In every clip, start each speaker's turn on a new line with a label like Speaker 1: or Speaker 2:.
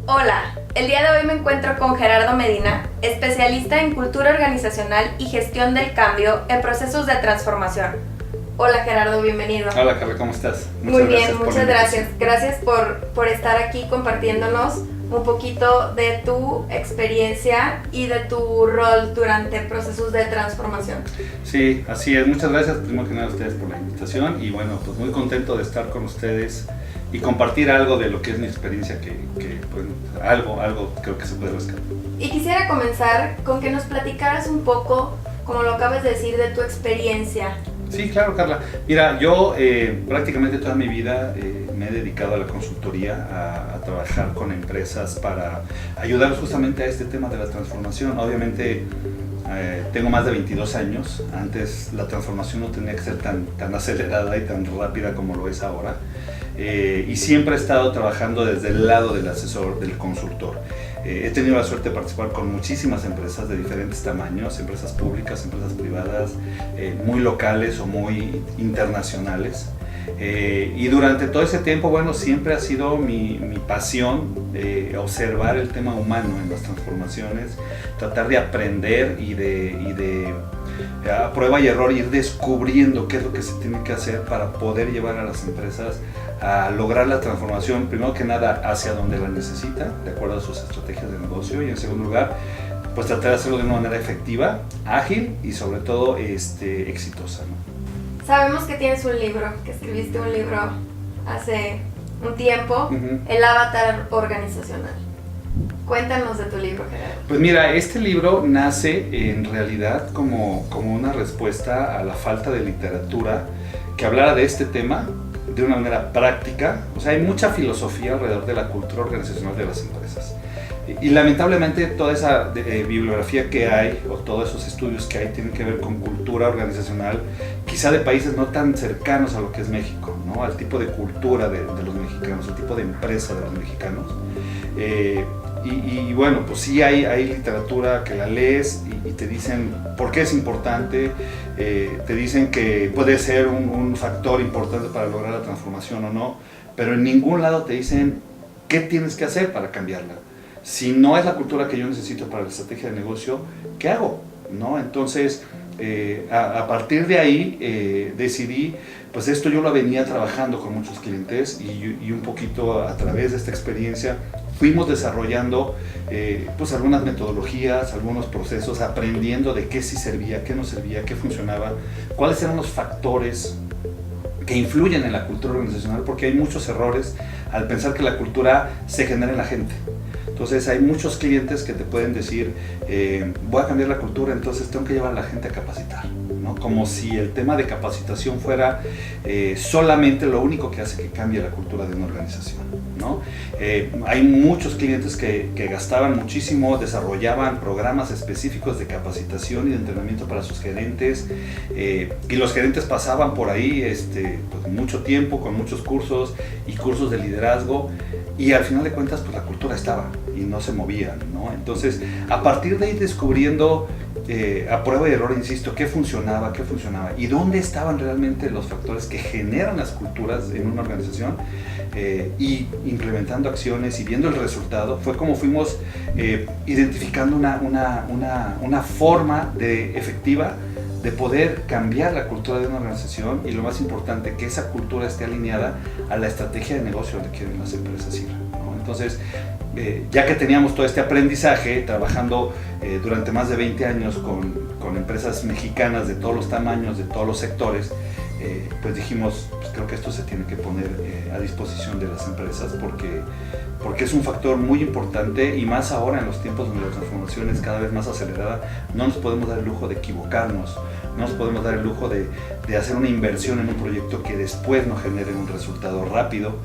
Speaker 1: Hola, el día de hoy me encuentro con Gerardo Medina, especialista en cultura organizacional y gestión del cambio en procesos de transformación. Hola Gerardo, bienvenido.
Speaker 2: Hola Carla, ¿cómo estás?
Speaker 1: Muy bien, muchas gracias. Gracias por estar aquí compartiéndonos un poquito de tu experiencia y de tu rol durante procesos de transformación.
Speaker 2: Sí, así es. Muchas gracias primero que nada a ustedes por la invitación y bueno, pues muy contento de estar con ustedes y compartir algo de lo que es mi experiencia que pues, algo creo que se puede rescatar.
Speaker 1: Y quisiera comenzar con que nos platicaras un poco, como lo acabas de decir, de tu experiencia.
Speaker 2: Sí, claro, Carla. Mira, yo prácticamente toda mi vida me he dedicado a la consultoría, a trabajar con empresas para ayudar justamente a este tema de la transformación. Obviamente tengo más de 22 años. Antes la transformación no tenía que ser tan acelerada y tan rápida como lo es ahora. Y siempre he estado trabajando desde el lado del asesor, del consultor. He tenido la suerte de participar con muchísimas empresas de diferentes tamaños, empresas públicas, empresas privadas, muy locales o muy internacionales. Y durante todo ese tiempo, bueno, siempre ha sido mi pasión observar el tema humano en las transformaciones, tratar de aprender y de a prueba y error ir descubriendo qué es lo que se tiene que hacer para poder llevar a las empresas a lograr la transformación, primero que nada hacia donde la necesita, de acuerdo a sus estrategias de negocio, y en segundo lugar, pues tratar de hacerlo de una manera efectiva, ágil y sobre todo exitosa, ¿no?
Speaker 1: Sabemos que tienes un libro, que escribiste un libro hace un tiempo,
Speaker 2: Uh-huh.
Speaker 1: El Avatar Organizacional. Cuéntanos de tu libro, Gerardo.
Speaker 2: Pues mira, este libro nace en realidad como una respuesta a la falta de literatura que hablara de este tema de una manera práctica. O sea, hay mucha filosofía alrededor de la cultura organizacional de las empresas. Y lamentablemente toda esa bibliografía que hay o todos esos estudios que hay tienen que ver con cultura organizacional, quizá de países no tan cercanos a lo que es México, ¿no? Al tipo de cultura de los mexicanos, al tipo de empresa de los mexicanos. Y bueno, pues sí hay literatura que la lees y te dicen por qué es importante, te dicen que puede ser un factor importante para lograr la transformación o no, pero en ningún lado te dicen qué tienes que hacer para cambiarla. Si no es la cultura que yo necesito para la estrategia de negocio, ¿qué hago? ¿No? Entonces, a partir de ahí decidí, pues esto yo lo venía trabajando con muchos clientes y un poquito a través de esta experiencia fuimos desarrollando pues algunas metodologías, algunos procesos, aprendiendo de qué sí servía, qué no servía, qué funcionaba, cuáles eran los factores que influyen en la cultura organizacional, porque hay muchos errores al pensar que la cultura se genera en la gente. Entonces hay muchos clientes que te pueden decir, voy a cambiar la cultura, entonces tengo que llevar a la gente a capacitar, ¿no? Como si el tema de capacitación fuera solamente lo único que hace que cambie la cultura de una organización, ¿no? Hay muchos clientes que gastaban muchísimo, desarrollaban programas específicos de capacitación y de entrenamiento para sus gerentes, y los gerentes pasaban por ahí pues mucho tiempo con muchos cursos y cursos de liderazgo, y al final de cuentas pues la cultura estaba y no se movía, ¿no? Entonces, a partir de ir descubriendo a prueba y error, insisto, qué funcionaba y dónde estaban realmente los factores que generan las culturas en una organización, y implementando acciones y viendo el resultado, fue como fuimos identificando una forma efectiva de poder cambiar la cultura de una organización, y lo más importante, que esa cultura esté alineada a la estrategia de negocio de que las empresas ir, ¿no? Entonces, ya que teníamos todo este aprendizaje, trabajando durante más de 20 años con empresas mexicanas de todos los tamaños, de todos los sectores, pues dijimos, pues creo que esto se tiene que poner a disposición de las empresas porque es un factor muy importante, y más ahora en los tiempos donde la transformación es cada vez más acelerada. No nos podemos dar el lujo de equivocarnos, no nos podemos dar el lujo de hacer una inversión en un proyecto que después no genere un resultado rápido,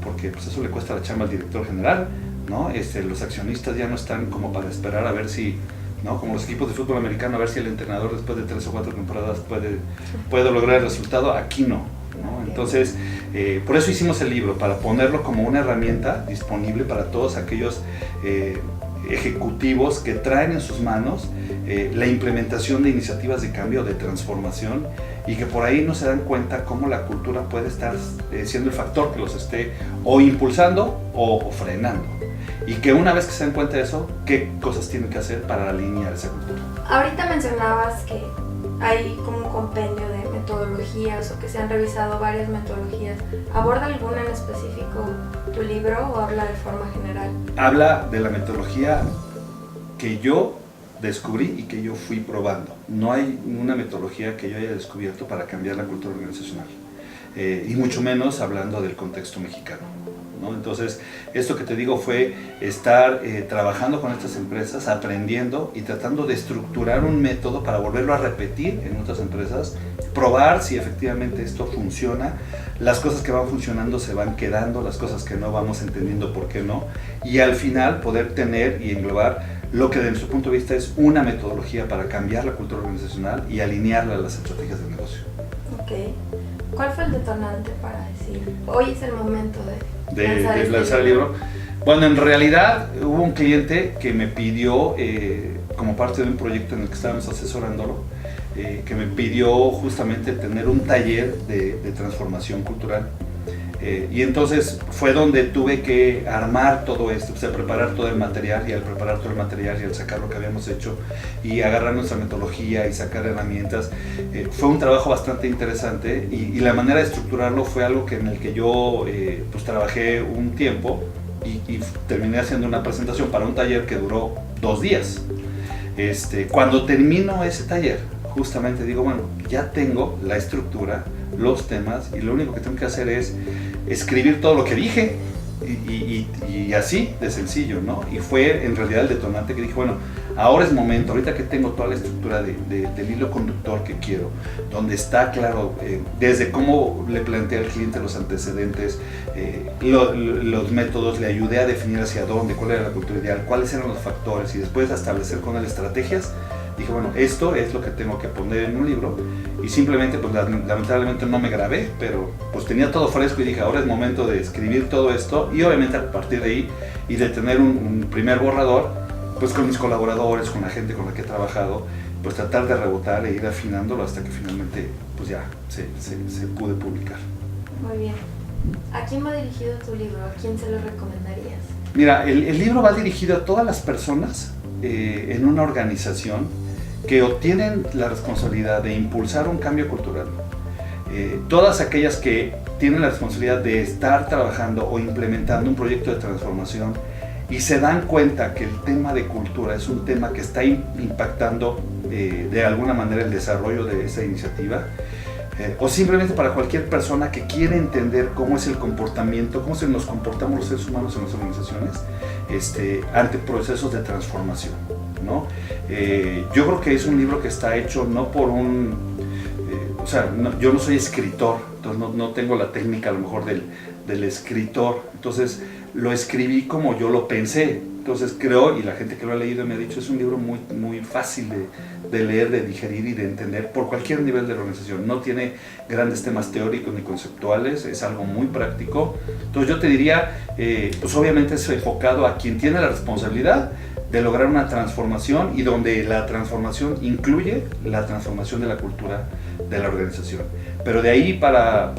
Speaker 2: porque pues eso le cuesta la chamba al director general, ¿no? Los accionistas ya no están como para esperar a ver si, ¿no? Como los equipos de fútbol americano, a ver si el entrenador después de 3 o 4 temporadas puede lograr el resultado. Aquí no, ¿no? Entonces, por eso hicimos el libro, para ponerlo como una herramienta disponible para todos aquellos ejecutivos que traen en sus manos la implementación de iniciativas de cambio, de transformación, y que por ahí no se dan cuenta cómo la cultura puede estar siendo el factor que los esté o impulsando o frenando. y que una vez que se den cuenta de eso, qué cosas tienen que hacer para alinear esa cultura.
Speaker 1: Ahorita mencionabas que hay como un compendio de metodologías o que se han revisado varias metodologías. ¿Aborda alguna en específico tu libro o habla de forma general?
Speaker 2: Habla de la metodología que yo descubrí y que yo fui probando. No hay una metodología que yo haya descubierto para cambiar la cultura organizacional, y mucho menos hablando del contexto mexicano, ¿no? Entonces, esto que te digo fue estar trabajando con estas empresas, aprendiendo y tratando de estructurar un método para volverlo a repetir en otras empresas, probar si efectivamente esto funciona, las cosas que van funcionando se van quedando, las cosas que no vamos entendiendo por qué no, y al final poder tener y englobar lo que de nuestro punto de vista es una metodología para cambiar la cultura organizacional y alinearla a las estrategias del negocio.
Speaker 1: Ok. ¿Cuál fue el detonante para decir, hoy es el momento de
Speaker 2: lanzar el libro? Bueno, en realidad hubo un cliente que me pidió, como parte de un proyecto en el que estábamos asesorándolo, que me pidió justamente tener un taller de transformación cultural. Y entonces fue donde tuve que armar todo esto, o sea, preparar todo el material, y al preparar todo el material y al sacar lo que habíamos hecho y agarrar nuestra metodología y sacar herramientas, fue un trabajo bastante interesante, y la manera de estructurarlo fue algo en el que yo pues trabajé un tiempo y terminé haciendo una presentación para un taller que duró 2 días. Cuando termino ese taller, justamente digo, bueno, ya tengo la estructura, los temas, y lo único que tengo que hacer es escribir todo lo que dije, y así de sencillo, ¿no? Y fue en realidad el detonante que dije, bueno, ahora es momento, ahorita que tengo toda la estructura del hilo conductor que quiero, donde está claro desde cómo le planteé al cliente los antecedentes, los métodos, le ayudé a definir hacia dónde, cuál era la cultura ideal, cuáles eran los factores, y después establecer con él estrategias. Dije, bueno, esto es lo que tengo que poner en un libro, y simplemente, pues lamentablemente no me grabé, pero pues tenía todo fresco y dije, ahora es momento de escribir todo esto, y obviamente a partir de ahí, y de tener un primer borrador, pues con mis colaboradores, con la gente con la que he trabajado, pues tratar de rebotar e ir afinándolo hasta que finalmente pues ya se pude publicar.
Speaker 1: Muy bien. ¿A quién va dirigido tu libro? ¿A quién se lo recomendarías?
Speaker 2: Mira, el libro va dirigido a todas las personas en una organización que obtienen la responsabilidad de impulsar un cambio cultural. Todas aquellas que tienen la responsabilidad de estar trabajando o implementando un proyecto de transformación y se dan cuenta que el tema de cultura es un tema que está impactando de alguna manera el desarrollo de esa iniciativa, o simplemente para cualquier persona que quiere entender cómo es el comportamiento, cómo se nos comportamos los seres humanos en las organizaciones ante procesos de transformación, ¿no? Yo creo que es un libro que está hecho no por o sea, yo no soy escritor, entonces no tengo la técnica a lo mejor del escritor, entonces lo escribí como yo lo pensé. Entonces creo, y la gente que lo ha leído me ha dicho, es un libro muy, muy fácil de leer, de digerir y de entender por cualquier nivel de la organización. No tiene grandes temas teóricos ni conceptuales, es algo muy práctico. Entonces yo te diría, pues obviamente es enfocado a quien tiene la responsabilidad de lograr una transformación, y donde la transformación incluye la transformación de la cultura de la organización. Pero de ahí para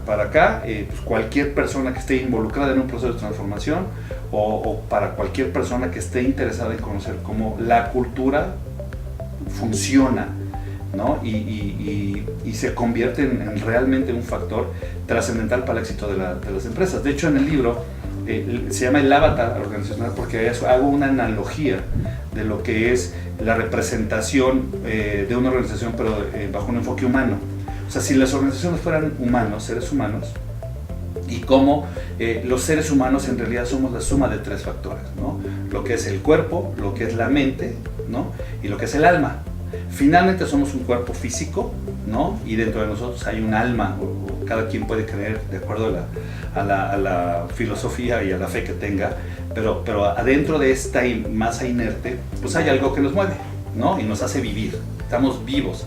Speaker 2: acá, pues cualquier persona que esté involucrada en un proceso de transformación, o para cualquier persona que esté interesada en conocer cómo la cultura funciona, ¿no? y se convierte en realmente un factor trascendental para el éxito de las empresas. De hecho, en el libro se llama el avatar organizacional porque hago una analogía de lo que es la representación de una organización, pero bajo un enfoque humano. O sea, si las organizaciones fueran humanos, seres humanos, y cómo los seres humanos en realidad somos la suma de 3 factores, ¿no? Lo que es el cuerpo, lo que es la mente, ¿no? Y lo que es el alma. Finalmente somos un cuerpo físico, ¿no? Y dentro de nosotros hay un alma, o cada quien puede creer de acuerdo a la filosofía y a la fe que tenga, pero adentro de esta masa inerte, pues hay algo que nos mueve, ¿no? Y nos hace vivir, estamos vivos.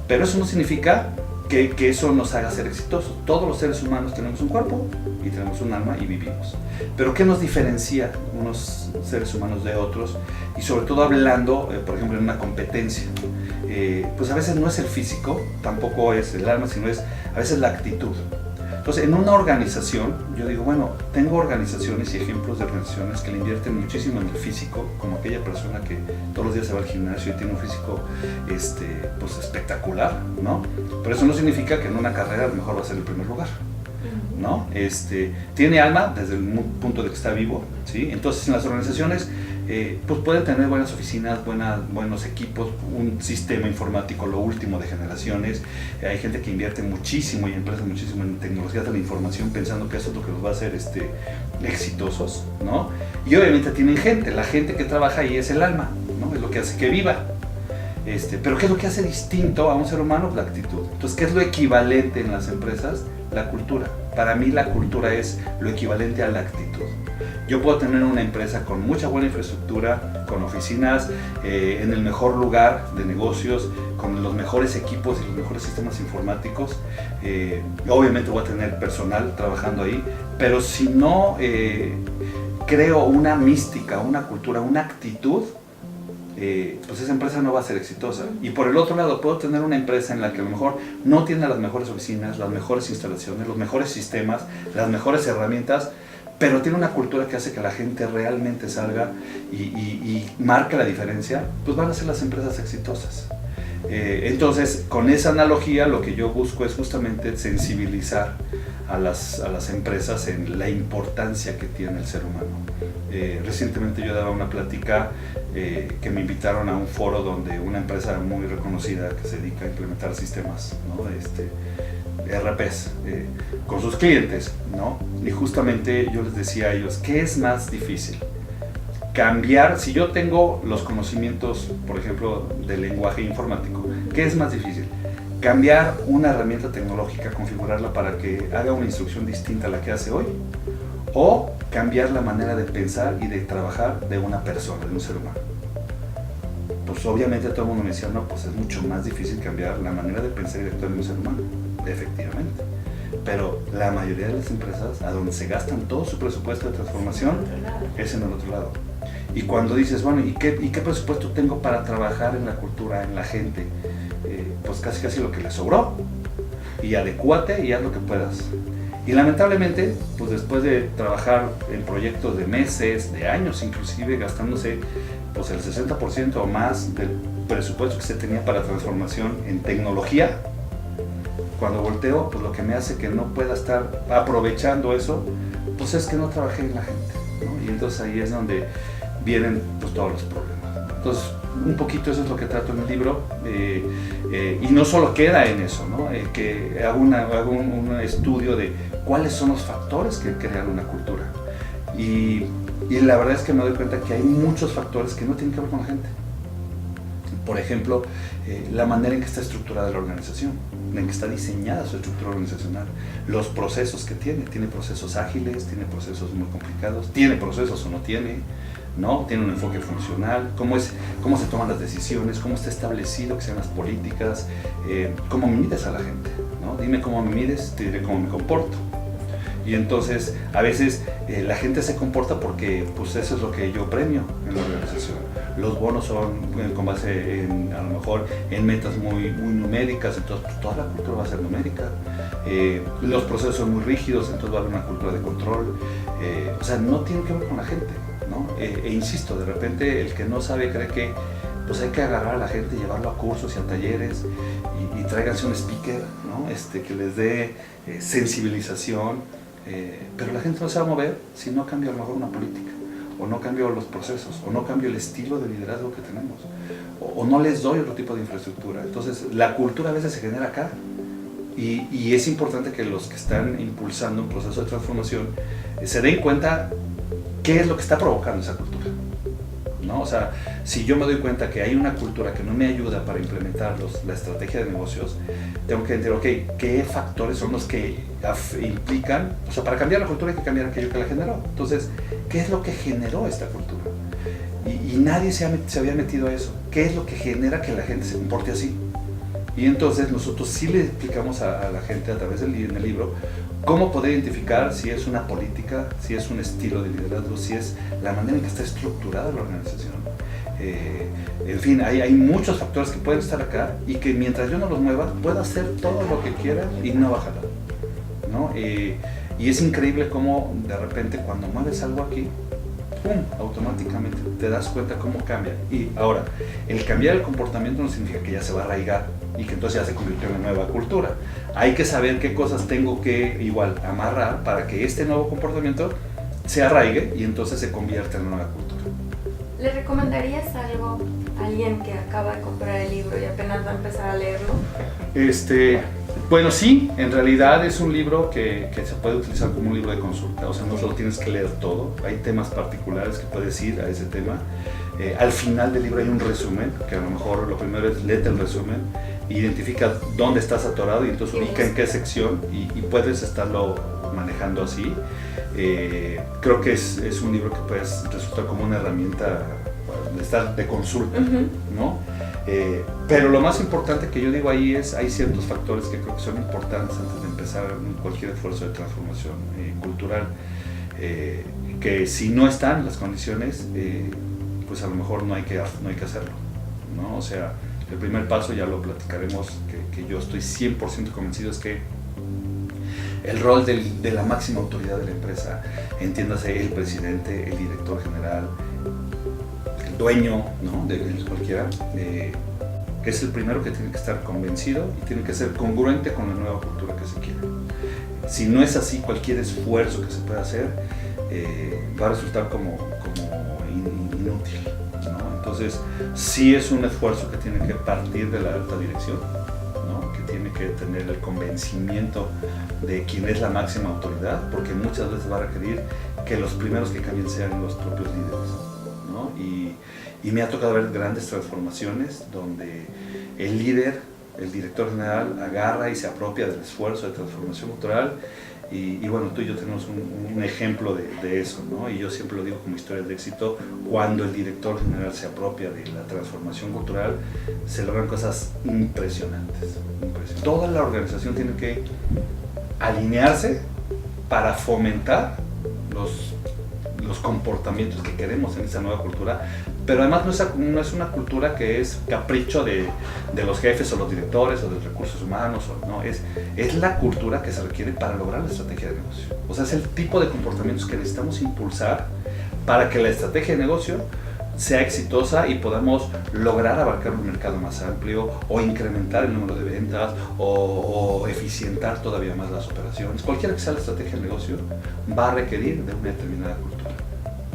Speaker 2: Pero eso no significa que eso nos haga ser exitosos. Todos los seres humanos tenemos un cuerpo y tenemos un alma y vivimos. Pero ¿qué nos diferencia unos seres humanos de otros? Y sobre todo hablando, por ejemplo, en una competencia, pues a veces no es el físico, tampoco es el alma, sino es a veces la actitud. Entonces, en una organización, yo digo, bueno, tengo organizaciones y ejemplos de organizaciones que le invierten muchísimo en el físico, como aquella persona que todos los días se va al gimnasio y tiene un físico pues espectacular, ¿no? Pero eso no significa que en una carrera a lo mejor va a ser el primer lugar, ¿no? Tiene alma desde el punto de que está vivo, ¿sí? Entonces, en las organizaciones, pues pueden tener buenas oficinas, buenos equipos, un sistema informático, lo último de generaciones. Hay gente que invierte muchísimo y empresas muchísimo en tecnologías de la información pensando que eso es lo que los va a hacer exitosos, ¿no? Y obviamente tienen gente, la gente que trabaja ahí es el alma, ¿no? Es lo que hace que viva. Pero ¿qué es lo que hace distinto a un ser humano? La actitud. Entonces, ¿qué es lo equivalente en las empresas? La cultura. Para mí la cultura es lo equivalente a la actitud. Yo puedo tener una empresa con mucha buena infraestructura, con oficinas en el mejor lugar de negocios, con los mejores equipos y los mejores sistemas informáticos. Obviamente voy a tener personal trabajando ahí, pero si no creo una mística, una cultura, una actitud, pues esa empresa no va a ser exitosa. Y por el otro lado, puedo tener una empresa en la que a lo mejor no tiene las mejores oficinas, las mejores instalaciones, los mejores sistemas, las mejores herramientas, pero tiene una cultura que hace que la gente realmente salga y marque la diferencia, pues van a ser las empresas exitosas. Entonces, con esa analogía, lo que yo busco es justamente sensibilizar a las empresas en la importancia que tiene el ser humano. Recientemente yo daba una plática que me invitaron a un foro donde una empresa muy reconocida que se dedica a implementar sistemas, ¿no? RPs con sus clientes, ¿no? Y justamente yo les decía a ellos, ¿qué es más difícil? Cambiar, si yo tengo los conocimientos, por ejemplo, del lenguaje informático, ¿qué es más difícil? Cambiar una herramienta tecnológica, configurarla para que haga una instrucción distinta a la que hace hoy, o cambiar la manera de pensar y de trabajar de una persona, de un ser humano. Pues obviamente todo el mundo me decía, no, pues es mucho más difícil cambiar la manera de pensar y de actuar de un ser humano, efectivamente. Pero la mayoría de las empresas, a donde se gastan todo su presupuesto de transformación, es en el otro lado. Y cuando dices, bueno, ¿y qué presupuesto tengo para trabajar en la cultura, en la gente? Pues casi lo que le sobró. Y adecúate y haz lo que puedas. Y lamentablemente, pues después de trabajar en proyectos de meses, de años inclusive, gastándose pues el 60% o más del presupuesto que se tenía para transformación en tecnología, cuando volteo, pues lo que me hace que no pueda estar aprovechando eso, pues es que no trabajé en la gente, ¿no? Y entonces ahí es donde vienen pues todos los problemas. Entonces, un poquito eso es lo que trato en el libro, y no solo queda en eso, ¿no? Que hago un estudio de cuáles son los factores que crean una cultura. Y la verdad es que me doy cuenta que hay muchos factores que no tienen que ver con la gente. Por ejemplo, la manera en que está estructurada la organización, en que está diseñada su estructura organizacional, los procesos que tiene procesos ágiles, tiene procesos muy complicados, tiene procesos o no tiene, ¿no? Tiene un enfoque funcional, cómo se toman las decisiones, cómo está establecido que sean las políticas, cómo mides a la gente, ¿no? Dime cómo me mides, te diré cómo me comporto. Y entonces, a veces la gente se comporta porque pues eso es lo que yo premio en la organización. Los bonos son con base a lo mejor en metas muy numéricas, entonces pues, toda la cultura va a ser numérica. Los procesos son muy rígidos, entonces va a haber una cultura de control. O sea, no tiene que ver con la gente, ¿no? Insisto, de repente el que no sabe cree que pues hay que agarrar a la gente, llevarlo a cursos y a talleres y tráiganse un speaker, ¿no? Que les dé sensibilización. Pero la gente no se va a mover si no cambia a lo mejor una política, o no cambio los procesos, o no cambio el estilo de liderazgo que tenemos, o no les doy otro tipo de infraestructura. Entonces, la cultura a veces se genera acá, y es importante que los que están impulsando un proceso de transformación se den cuenta qué es lo que está provocando esa cultura, ¿no? O sea, si yo me doy cuenta que hay una cultura que no me ayuda para implementar la estrategia de negocios, tengo que entender, ok, ¿qué factores son los que implican? O sea, para cambiar la cultura hay que cambiar aquello que la generó. Entonces, ¿qué es lo que generó esta cultura? Y nadie se había metido a eso. ¿Qué es lo que genera que la gente se comporte así? Y entonces nosotros sí le explicamos a la gente a través en el libro cómo poder identificar si es una política, si es un estilo de liderazgo, si es la manera en que está estructurada la organización. En fin, hay muchos factores que pueden estar acá y que mientras yo no los mueva, puedo hacer todo lo que quiera y no va a jalar, ¿no? Y es increíble cómo de repente cuando mueves algo aquí, ¡pum!, automáticamente te das cuenta cómo cambia. Y ahora, el cambiar el comportamiento no significa que ya se va a arraigar y que entonces ya se convirtió en una nueva cultura. Hay que saber qué cosas tengo que igual amarrar para que este nuevo comportamiento se arraigue y entonces se convierta en una nueva cultura.
Speaker 1: ¿Le recomendarías algo a alguien que acaba de comprar el libro y apenas va a empezar a leerlo?
Speaker 2: Bueno, sí, en realidad es un libro que se puede utilizar como un libro de consulta, o sea, no solo tienes que leer todo, hay temas particulares que puedes ir a ese tema. Al final del libro hay un resumen, que a lo mejor lo primero es léete el resumen, identifica dónde estás atorado y entonces ubica en qué sección y puedes estarlo manejando así. Creo que es un libro que puede resultar como una herramienta de estar de consulta, ¿no? Pero lo más importante que yo digo ahí es, hay ciertos factores que creo que son importantes antes de empezar cualquier esfuerzo de transformación cultural, que si no están las condiciones, pues a lo mejor no hay que hacerlo, ¿no? O sea, el primer paso, ya lo platicaremos, que yo estoy 100% convencido, es que el rol de la máxima autoridad de la empresa, entiéndase el presidente, el director general, el dueño, ¿no?, de cualquiera, es el primero que tiene que estar convencido y tiene que ser congruente con la nueva cultura que se quiere. Si no es así, cualquier esfuerzo que se pueda hacer va a resultar como inútil, ¿no? Entonces, sí es un esfuerzo que tiene que partir de la alta dirección, ¿no?, que tiene que tener el convencimiento de quién es la máxima autoridad, porque muchas veces va a requerir que los primeros que cambien sean los propios líderes, ¿no? Y me ha tocado ver grandes transformaciones donde el líder, el director general, agarra y se apropia del esfuerzo de transformación cultural. Y bueno, tú y yo tenemos un ejemplo de eso, ¿no? Y yo siempre lo digo como historia de éxito: cuando el director general se apropia de la transformación cultural, se logran cosas impresionantes. Toda la organización tiene que alinearse para fomentar los comportamientos que queremos en esa nueva cultura, pero además no es una cultura que es capricho de los jefes o los directores o de los recursos humanos, no, es la cultura que se requiere para lograr la estrategia de negocio. O sea, es el tipo de comportamientos que necesitamos impulsar para que la estrategia de negocio sea exitosa y podamos lograr abarcar un mercado más amplio o incrementar el número de ventas o eficientar todavía más las operaciones. Cualquiera que sea la estrategia de negocio va a requerir de una determinada cultura.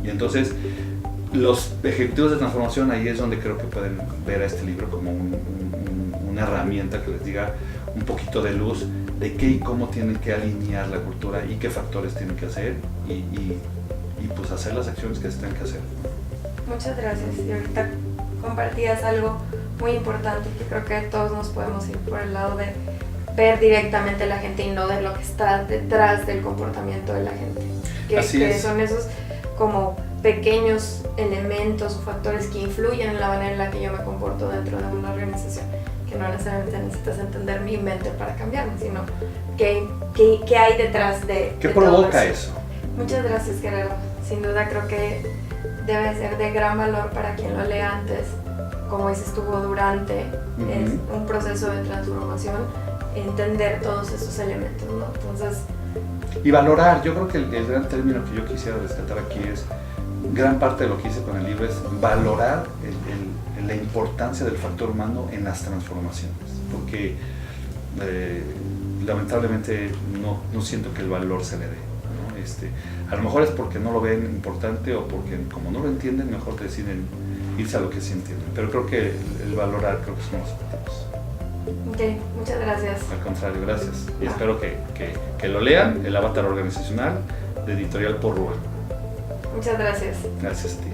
Speaker 2: Y entonces los ejecutivos de transformación, ahí es donde creo que pueden ver a este libro como una herramienta que les diga un poquito de luz de qué y cómo tienen que alinear la cultura y qué factores tienen que hacer y pues hacer las acciones que se tienen que hacer.
Speaker 1: Muchas gracias. Y ahorita compartías algo muy importante, que creo que todos nos podemos ir por el lado de ver directamente a la gente y no de lo que está detrás del comportamiento de la gente. Que son esos como pequeños elementos o factores que influyen en la manera en la que yo me comporto dentro de una organización, que no necesariamente necesitas entender mi mente para cambiarme, sino qué hay detrás de
Speaker 2: ¿Qué provoca eso?
Speaker 1: Muchas gracias, Gerardo. Sin duda creo que debe ser de gran valor para quien lo lea antes, como dices, estuvo durante, es un proceso de transformación, entender todos esos elementos, ¿no? Entonces,
Speaker 2: y valorar, yo creo que el gran término que yo quisiera rescatar aquí es, gran parte de lo que hice con el libro es valorar la importancia del factor humano en las transformaciones, porque lamentablemente no siento que el valor se le dé, ¿no? A lo mejor es porque no lo ven importante o porque como no lo entienden, mejor deciden irse a lo que sí entienden, pero creo que el valorar creo que son los objetivos.
Speaker 1: Ok, muchas gracias.
Speaker 2: Al contrario, gracias. Y espero que lo lean, El Avatar Organizacional, de Editorial Porrúa.
Speaker 1: Muchas gracias.
Speaker 2: Gracias a ti.